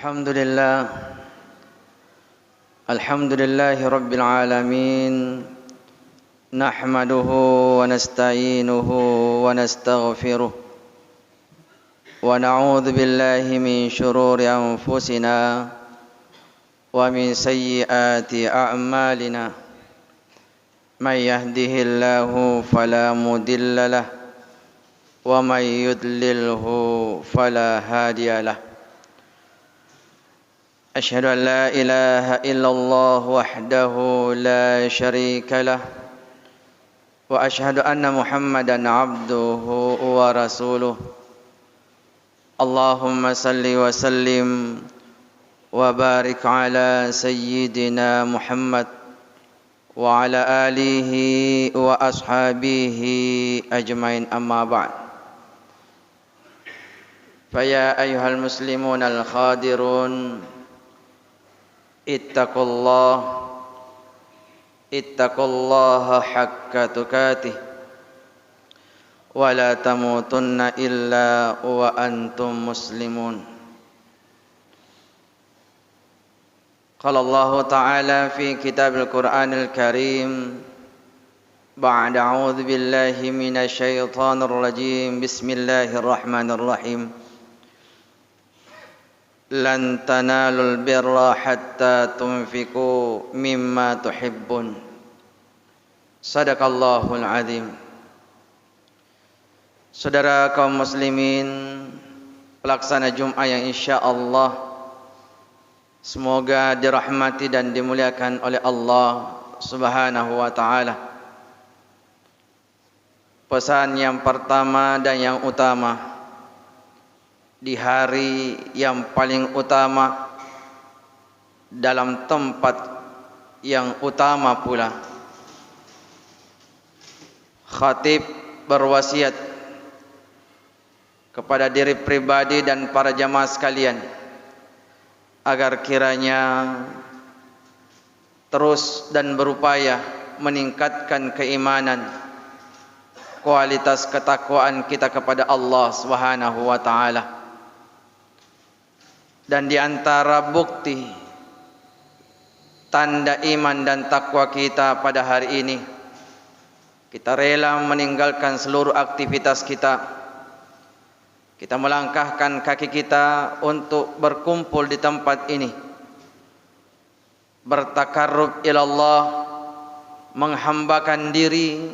Alhamdulillah Alhamdulillahi Rabbil Alamin Nahmaduhu wa nasta'inuhu wa nastaghfiruh Wa na'udhu billahi min syururi anfusina Wa min sayyiati a'malina Man yahdihillahu fala mudillalah Wa man yudlilhu fala hadiyalah أشهد أن لا إله إلا الله وحده لا شريك له وأشهد أن محمدا عبده ورسوله اللهم صل وسلم وبارك على سيدنا محمد وعلى آله وأصحابه أجمعين أما بعد فيا أيها المسلمون الخادرون ittaqullaha haqqa tuqatih wa la tamutunna illa wa antum muslimun. Qala Allah Ta'ala fi kitabil Qur'anil Karim ba'da a'udzu billahi minasy syaithanir rajim. Bismillahirrahmanirrahim. Lan tanalul birra hatta tunfiqu mimma tuhibbun. Sadaqallahul azim. Saudara kaum muslimin, pelaksana Jumat yang insyaallah semoga dirahmati dan dimuliakan oleh Allah Subhanahu wa taala. Pesan yang pertama dan yang utama, di hari yang paling utama, dalam tempat yang utama pula, khatib berwasiat kepada diri pribadi dan para jamaah sekalian agar kiranya terus dan berupaya meningkatkan keimanan, kualitas ketakwaan kita kepada Allah Subhanahu wa taala. Dan di antara bukti tanda iman dan takwa kita pada hari ini, kita rela meninggalkan seluruh aktivitas kita. Kita melangkahkan kaki kita untuk berkumpul di tempat ini, bertakarrub ilallah, menghambakan diri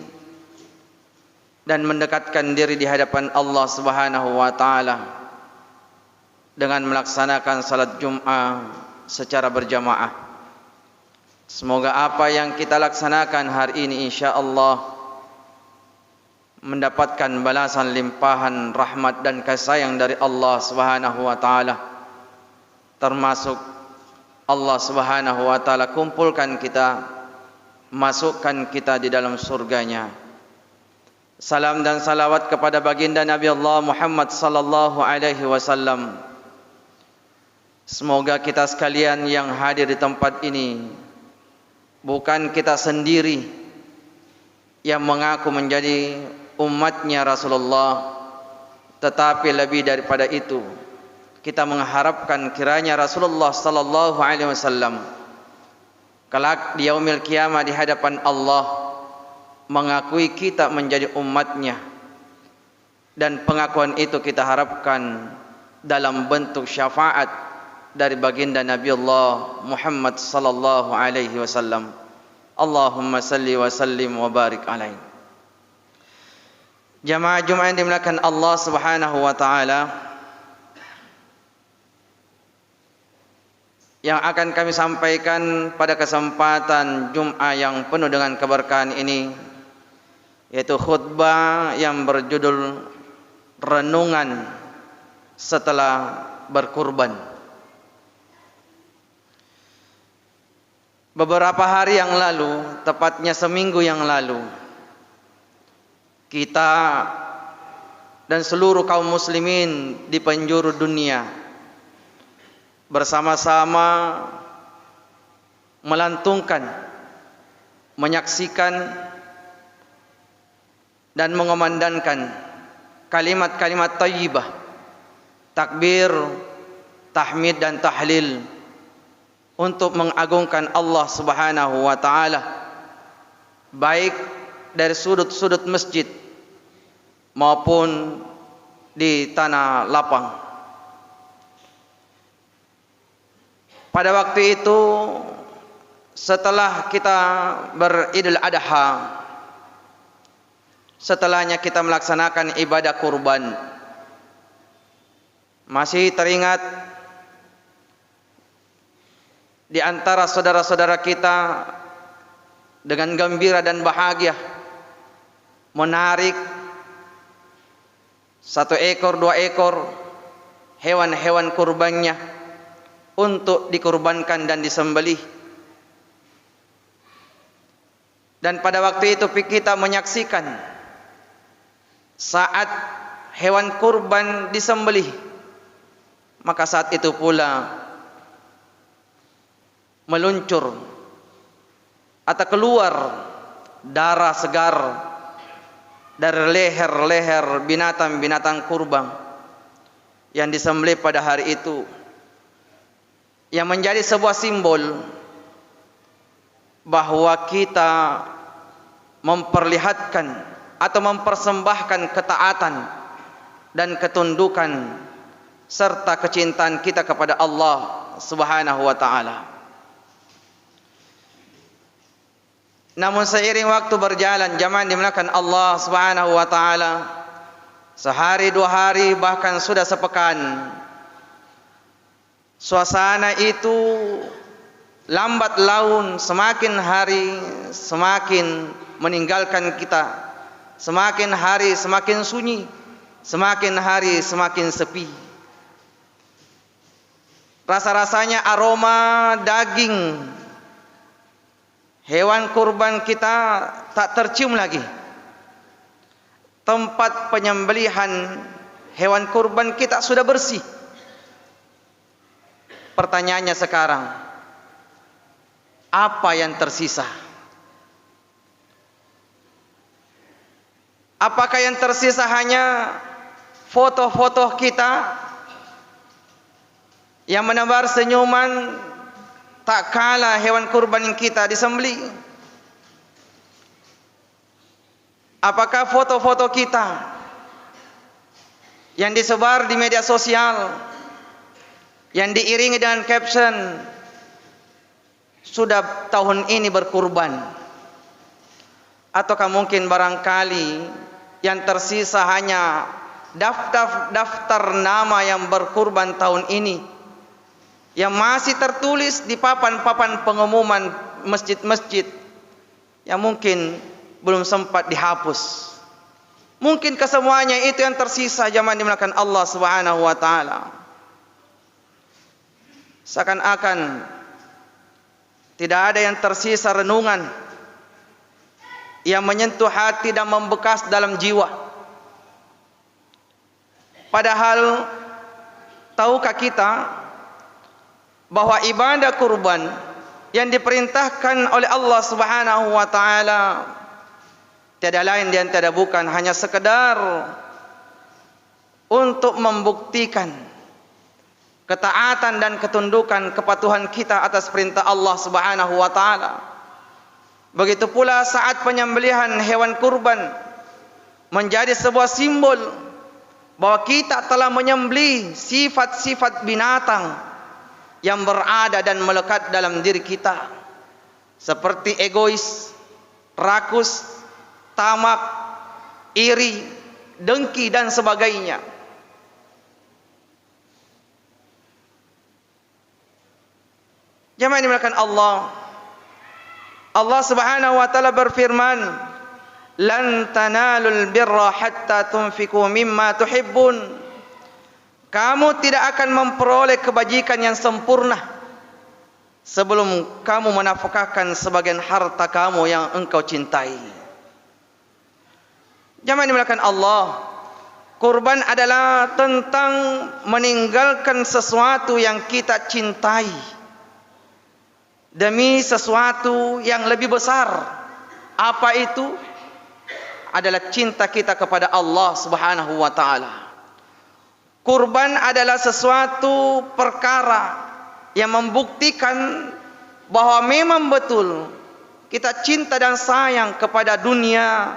dan mendekatkan diri di hadapan Allah Subhanahu wa taala dengan melaksanakan salat Jumat secara berjamaah. Semoga apa yang kita laksanakan hari ini insyaallah mendapatkan balasan limpahan rahmat dan kasih sayang dari Allah Subhanahu wa taala. Termasuk Allah Subhanahu wa taala kumpulkan kita, masukkan kita di dalam surganya. Salam dan salawat kepada baginda Nabi Allah Muhammad sallallahu alaihi wasallam. Semoga kita sekalian yang hadir di tempat ini, bukan kita sendiri yang mengaku menjadi umatnya Rasulullah, tetapi lebih daripada itu, kita mengharapkan kiranya Rasulullah sallallahu alaihi wasallam kelak di yaumil qiyamah di hadapan Allah mengakui kita menjadi umatnya, dan pengakuan itu kita harapkan dalam bentuk syafaat dari baginda Nabi Allah Muhammad sallallahu alaihi wasallam. Allahumma salli wa sallim wa barik alaihi. Jamaah Jumat yang dimuliakan Allah Subhanahu wa taala, yang akan kami sampaikan pada kesempatan Jumat yang penuh dengan keberkahan ini, yaitu khutbah yang berjudul renungan setelah berkurban. Beberapa hari yang lalu, tepatnya seminggu yang lalu, kita dan seluruh kaum muslimin di penjuru dunia bersama-sama melantungkan, menyaksikan dan mengumandangkan kalimat-kalimat thayyibah, takbir tahmid dan tahlil untuk mengagungkan Allah Subhanahu wa taala, baik dari sudut-sudut masjid maupun di tanah lapang. Pada waktu itu, setelah kita beridul adha, setelahnya kita melaksanakan ibadah kurban, masih teringat di antara saudara-saudara kita dengan gembira dan bahagia menarik 1 ekor 2 ekor hewan-hewan kurbannya untuk dikurbankan dan disembelih. Dan pada waktu itu kita menyaksikan saat hewan kurban disembelih, maka saat itu pula meluncur atau keluar darah segar dari leher-leher binatang-binatang kurban yang disembelih pada hari itu, yang menjadi sebuah simbol bahwa kita memperlihatkan atau mempersembahkan ketaatan dan ketundukan serta kecintaan kita kepada Allah Subhanahu wa taala. Namun seiring waktu berjalan, jamaah dimuliakan Allah Subhanahu wa taala, sehari 2 hari bahkan sudah sepekan, suasana itu lambat laun, semakin hari semakin meninggalkan kita, semakin hari semakin sunyi, semakin hari semakin sepi. Rasa-rasanya aroma daging hewan kurban kita tak tercium lagi. Tempat penyembelihan hewan kurban kita sudah bersih. Pertanyaannya sekarang, apa yang tersisa? Apakah yang tersisa hanya foto-foto kita yang menebar senyuman tak kala hewan kurban yang kita disembelih? Apakah foto-foto kita yang disebar di media sosial, yang diiringi dengan caption, sudah tahun ini berkurban? Ataukah mungkin barangkali yang tersisa hanya daftar nama yang berkurban tahun ini, yang masih tertulis di papan-papan pengumuman masjid-masjid, yang mungkin belum sempat dihapus? Mungkin kesemuanya itu yang tersisa, jamaah dimuliakan Allah Subhanahu wa taala. Seakan-akan tidak ada yang tersisa renungan yang menyentuh hati dan membekas dalam jiwa. Padahal tahukah kita bahwa ibadah kurban yang diperintahkan oleh Allah Subhanahu wa taala tiada lain dan tiada bukan hanya sekedar untuk membuktikan ketaatan dan ketundukan kepatuhan kita atas perintah Allah Subhanahu wa taala. Begitu pula saat penyembelihan hewan kurban menjadi sebuah simbol bahwa kita telah menyembelih sifat-sifat binatang yang berada dan melekat dalam diri kita, seperti egois, rakus, tamak, iri, dengki dan sebagainya. Jemaah yang dimuliakan Allah, Allah Subhanahu wa taala berfirman, "Lan tanalul birra hatta tunfiqu mimma tuhibbun." Kamu tidak akan memperoleh kebajikan yang sempurna sebelum kamu menafkahkan sebagian harta kamu yang engkau cintai. Jemaah yang dimuliakan Allah, kurban adalah tentang meninggalkan sesuatu yang kita cintai demi sesuatu yang lebih besar. Apa itu? Adalah cinta kita kepada Allah Subhanahu wa taala. kurban adalah sesuatu perkara yang membuktikan bahwa memang betul kita cinta dan sayang kepada dunia,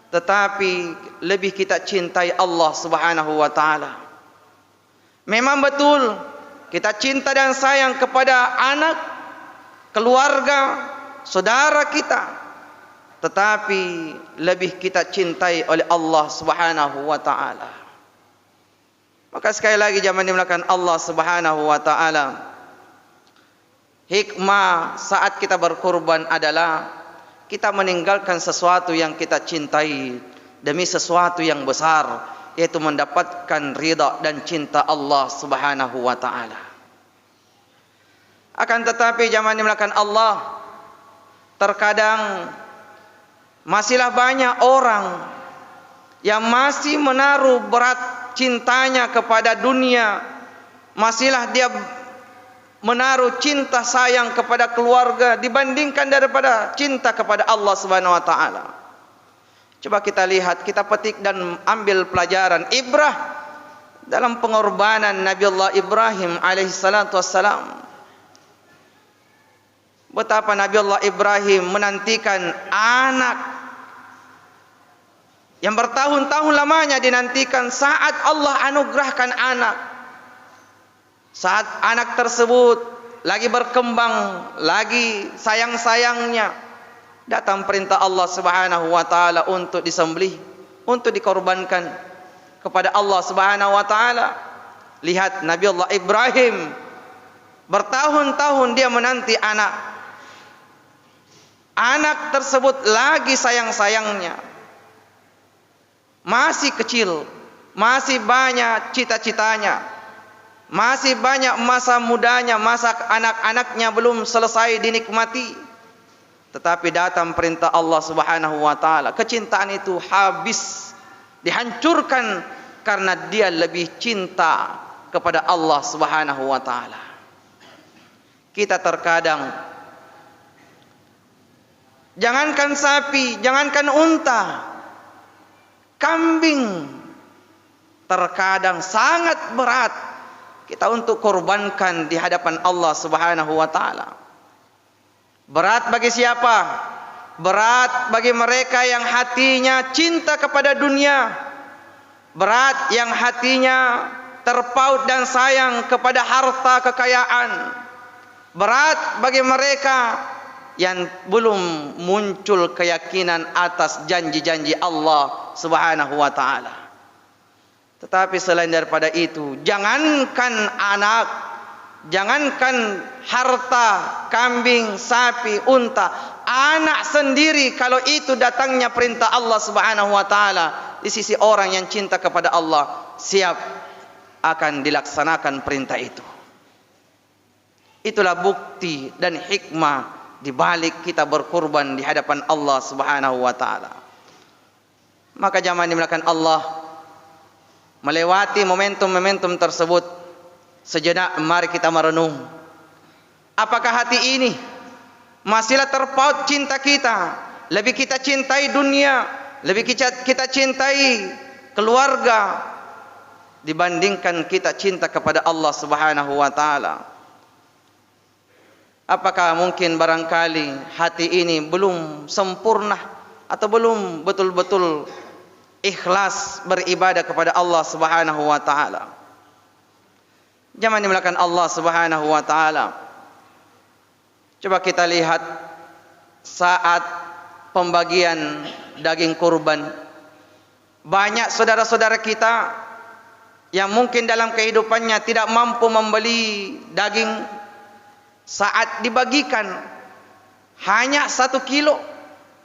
tetapi lebih kita cintai Allah Subhanahu wa taala. Memang betul kita cinta dan sayang kepada anak, keluarga, saudara kita, tetapi lebih kita cintai oleh Allah Subhanahu wa taala. Maka sekali lagi jamaah dimulakan Allah Subhanahu wa taala, hikmah saat kita berkurban adalah kita meninggalkan sesuatu yang kita cintai demi sesuatu yang besar, yaitu mendapatkan ridha dan cinta Allah Subhanahu wa taala. Akan tetapi jamaah dimulakan Allah, terkadang masihlah banyak orang yang masih menaruh berat cintanya kepada dunia, masihlah dia menaruh cinta sayang kepada keluarga dibandingkan daripada cinta kepada Allah Subhanahu wa taala. Coba kita lihat, kita petik dan ambil pelajaran ibrah dalam pengorbanan Nabiullah Ibrahim alaihissalatu wassalam. Betapa Nabiullah Ibrahim menantikan anak yang bertahun-tahun lamanya dinantikan. Saat Allah anugerahkan anak, saat anak tersebut lagi berkembang, lagi sayang-sayangnya, datang perintah Allah Subhanahu wa taala untuk disembelih, untuk dikorbankan kepada Allah Subhanahu wa taala. Lihat Nabiullah Ibrahim bertahun-tahun dia menanti anak. Anak tersebut lagi sayang-sayangnya, masih kecil, masih banyak cita-citanya, masih banyak masa mudanya, masa anak-anaknya belum selesai dinikmati. Tetapi datang perintah Allah Subhanahu wa taala, kecintaan itu habis, dihancurkan karena dia lebih cinta kepada Allah Subhanahu wa taala. Kita terkadang, jangankan sapi, jangankan unta, kambing terkadang sangat berat kita untuk korbankan di hadapan Allah Subhanahu wa taala. Berat bagi siapa? Berat bagi mereka yang hatinya cinta kepada dunia, berat yang hatinya terpaut dan sayang kepada harta kekayaan, berat bagi mereka yang belum muncul keyakinan atas janji-janji Allah Subhanahu wa taala. Tetapi selain daripada itu, jangankan anak, jangankan harta, kambing, sapi, unta, anak sendiri kalau itu datangnya perintah Allah Subhanahu wa taala, di sisi orang yang cinta kepada Allah, siap akan dilaksanakan perintah itu. Itulah bukti dan hikmah di balik kita berkorban di hadapan Allah Subhanahu wa taala. Maka jamaah dimulakan Allah, melewati momentum-momentum tersebut, sejenak mari kita merenung. Apakah hati ini masihlah terpaut cinta kita? Lebih kita cintai dunia, lebih kita cintai keluarga dibandingkan kita cinta kepada Allah Subhanahu wa taala. Apakah mungkin barangkali hati ini belum sempurna atau belum betul-betul ikhlas beribadah kepada Allah Subhanahu wa taala? Jamaah dimulakan Allah Subhanahu wa taala, coba kita lihat saat pembagian daging kurban, banyak saudara-saudara kita yang mungkin dalam kehidupannya tidak mampu membeli daging, saat dibagikan hanya 1 kilo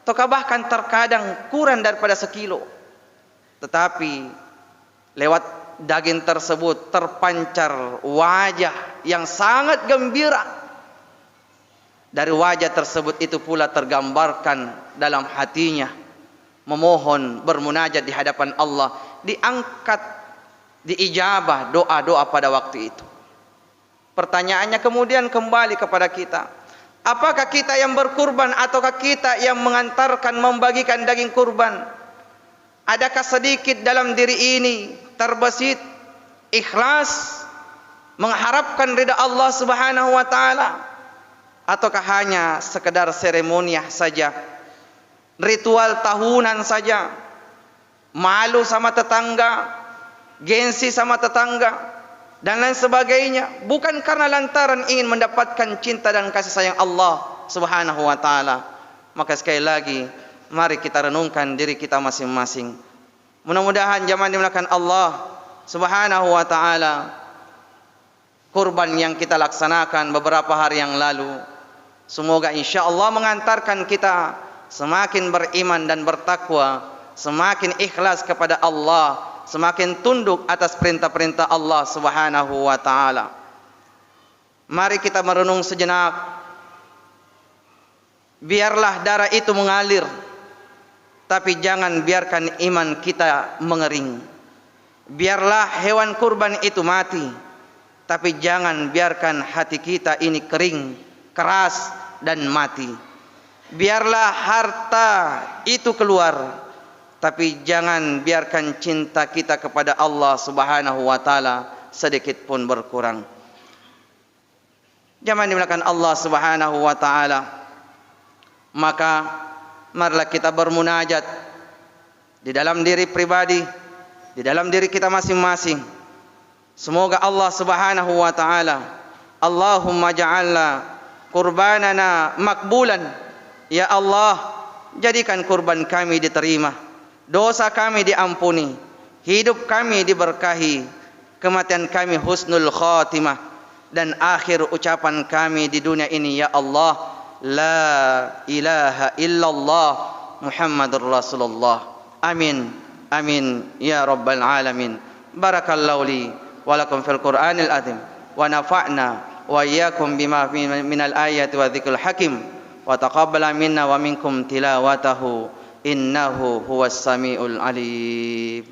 atau bahkan terkadang kurang daripada 1 kilo, tetapi lewat daging tersebut terpancar wajah yang sangat gembira. Dari wajah tersebut itu pula tergambarkan dalam hatinya memohon, bermunajat di hadapan Allah, diangkat, diijabah doa-doa pada waktu itu. Pertanyaannya kemudian kembali kepada kita, apakah kita yang berkurban ataukah kita yang mengantarkan, membagikan daging kurban? Adakah sedikit dalam diri ini terbesit ikhlas mengharapkan ridha Allah Subhanahu wa taala, ataukah hanya sekedar seremoniah saja, ritual tahunan saja, malu sama tetangga, gengsi sama tetangga dan lain sebagainya, bukan karena lantaran ingin mendapatkan cinta dan kasih sayang Allah Subhanahu wa taala. Maka sekali lagi mari kita renungkan diri kita masing-masing. Mudah-mudahan jamaah dimuliakan Allah Subhanahu wa taala, kurban yang kita laksanakan beberapa hari yang lalu, semoga insyaallah mengantarkan kita semakin beriman dan bertakwa, semakin ikhlas kepada Allah, semakin tunduk atas perintah-perintah Allah Subhanahu wa taala. Mari kita merenung sejenak. Biarlah darah itu mengalir, tapi jangan biarkan iman kita mengering. Biarlah hewan kurban itu mati, tapi jangan biarkan hati kita ini kering, keras dan mati. Biarlah harta itu keluar, tapi jangan biarkan cinta kita kepada Allah Subhanahu wa taala sedikit pun berkurang. Jamaah dimuliakan Allah Subhanahu wa taala, maka marilah kita bermunajat di dalam diri pribadi, di dalam diri kita masing-masing. Semoga Allah Subhanahu wa taala, Allahumma ja'alna qurbanana makbulan. Ya Allah, jadikan kurban kami diterima, dosa kami diampuni, hidup kami diberkahi, kematian kami husnul khatimah, dan akhir ucapan kami di dunia ini ya Allah, la ilaha illallah Muhammadur Rasulullah. Amin amin ya rabbal alamin. Barakallahu li wa lakum fil Qur'anil azim, wa nafa'na wa iyyakum bima minal ayati wa dzikril hakim, wa taqabbala minna wa minkum tilawatahu innahu huwas samiul alim.